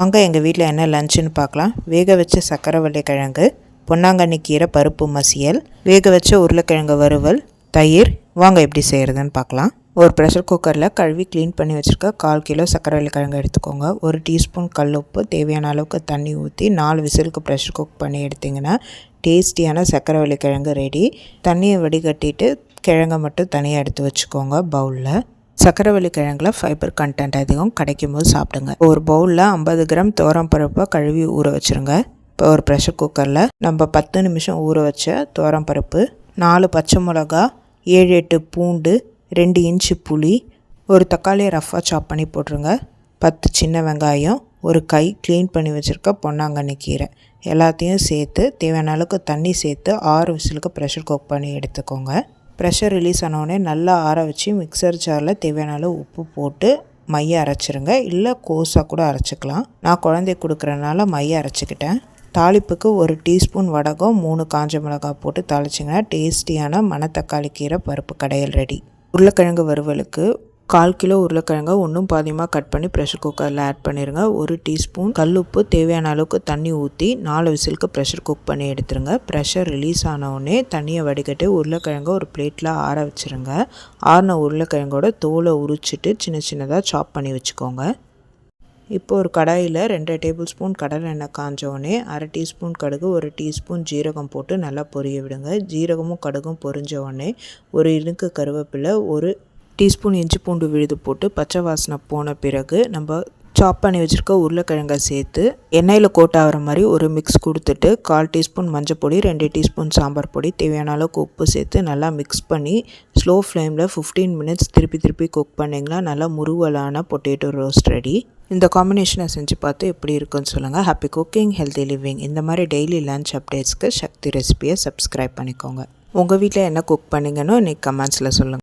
வாங்க எங்கள் வீட்டில் என்ன லஞ்சுன்னு பார்க்கலாம். வேக வச்ச சக்கரவள்ளி கிழங்கு, பொன்னாங்கண்ணி கீரை பருப்பு மசியல், வேக வச்ச உருளைக்கிழங்கு வறுவல், தயிர். வாங்க எப்படி செய்கிறதுன்னு பார்க்கலாம். ஒரு ப்ரெஷர் குக்கரில் கழுவி க்ளீன் பண்ணி வச்சுருக்க 1/4 கிலோ சக்கரவள்ளி கிழங்கு எடுத்துக்கோங்க. 1 டீஸ்பூன் கல் உப்பு, தேவையான அளவுக்கு தண்ணி ஊற்றி 4 விசிலுக்கு ப்ரெஷர் குக் பண்ணி எடுத்திங்கன்னா டேஸ்டியான சக்கரவள்ளி கிழங்கு ரெடி. தண்ணியை வடிகட்டிட்டு கிழங்கை மட்டும் தனியாக எடுத்து வச்சுக்கோங்க பவுலில். சக்கரவள்ளி கிழங்குல ஃபைபர் கண்டென்ட் அதிகம், கிடைக்கும் போது சாப்பிடுங்க. ஒரு பவுலில் 50 கிராம் துவரம்பருப்பை கழுவி ஊற வச்சுருங்க. இப்போ ஒரு ப்ரெஷர் குக்கரில் நம்ம 10 நிமிஷம் ஊற வச்ச துவரம்பருப்பு, 4 பச்சை மிளகா, 7-8 பூண்டு, 2 இன்ச்சு புளி, ஒரு தக்காளியை ரஃப்பாக சாப் பண்ணி போட்டுருங்க, 10 சின்ன வெங்காயம், ஒரு கை க்ளீன் பண்ணி வச்சுருக்க பொன்னாங்கண்ணி கீரை எல்லாத்தையும் சேர்த்து தேவையான அளவுக்கு தண்ணி சேர்த்து 6 விசிலுக்கு ப்ரெஷர் குக் பண்ணி எடுத்துக்கோங்க. ப்ரெஷர் ரிலீஸ் ஆனோடனே நல்லா ஆற வச்சு மிக்சர் ஜாரில் தேவையான அளவு உப்பு போட்டு மைய அரைச்சிருங்க. இல்லை கோஸாக கூட அரைச்சிக்கலாம். நான் குழந்தைக்கு கொடுக்குறனால மைய அரைச்சிக்கிட்டேன். தாளிப்புக்கு 1 டீஸ்பூன் வடகம், 3 காஞ்ச மிளகாய் போட்டு தாளிச்சிங்கன்னா டேஸ்டியான மணத்தக்காளி கீரை பருப்பு கடையல் ரெடி. உருளைக்கிழங்கு வறுவலுக்கு 1/4 கிலோ உருளைக்கிழங்கை ஒன்றும் பாதியமாக கட் பண்ணி ப்ரெஷர் குக்கரில் ஆட் பண்ணிடுங்க. 1 டீஸ்பூன் கல்லுப்பு, தேவையான அளவுக்கு தண்ணி ஊற்றி 4 விசிலுக்கு ப்ரெஷர் குக் பண்ணி எடுத்துருங்க. ப்ரெஷர் ரிலீஸ் ஆனவுடனே தண்ணியை வடிகட்டி உருளைக்கிழங்கை ஒரு பிளேட்டில் ஆற வச்சுருங்க. ஆறின உருளைக்கிழங்கோட தோலை உரிச்சிட்டு சின்ன சின்னதாக சாப் பண்ணி வச்சுக்கோங்க. இப்போ ஒரு கடாயில் 2 டேபிள் ஸ்பூன் கடலை எண்ணெய் காஞ்சோடனே 1/2 டீஸ்பூன் கடுகு, 1 டீஸ்பூன் ஜீரகம் போட்டு நல்லா பொரிய விடுங்க. ஜீரகமும் கடுகும் பொரிஞ்ச உடனே ஒரு இனுக்கு கருவேப்பிலை, 1 டீஸ்பூன் இஞ்சி பூண்டு விழுது போட்டு பச்சை வாசனை போன பிறகு நம்ம சாப் பண்ணி வச்சுருக்க உருளைக்கிழங்கை சேர்த்து எண்ணெயில் கோட் ஆகிற மாதிரி ஒரு மிக்ஸ் கொடுத்துட்டு 1/4 டீஸ்பூன் மஞ்சள் பொடி, 2 டீஸ்பூன் சாம்பார் பொடி, தேவையான அளவுக்கு உப்பு சேர்த்து நல்லா மிக்ஸ் பண்ணி ஸ்லோ ஃப்ளேமில் 15 மினிட்ஸ் திருப்பி குக் பண்ணிங்கன்னா நல்லா முருவலான பொட்டேட்டோ ரோஸ்ட் ரெடி. இந்த காம்பினேஷனை செஞ்சு பார்த்து எப்படி இருக்குன்னு சொல்லுங்கள். Happy cooking, healthy living. இந்த மாதிரி டெய்லி லஞ்ச் அப்டேட்ஸ்க்கு சக்தி ரெசிபியை சப்ஸ்கிரைப் பண்ணிக்கோங்க. உங்கள் வீட்டில் என்ன குக் பண்ணிங்கன்னு இன்றைக்கி கமெண்ட்ஸில் சொல்லுங்கள்.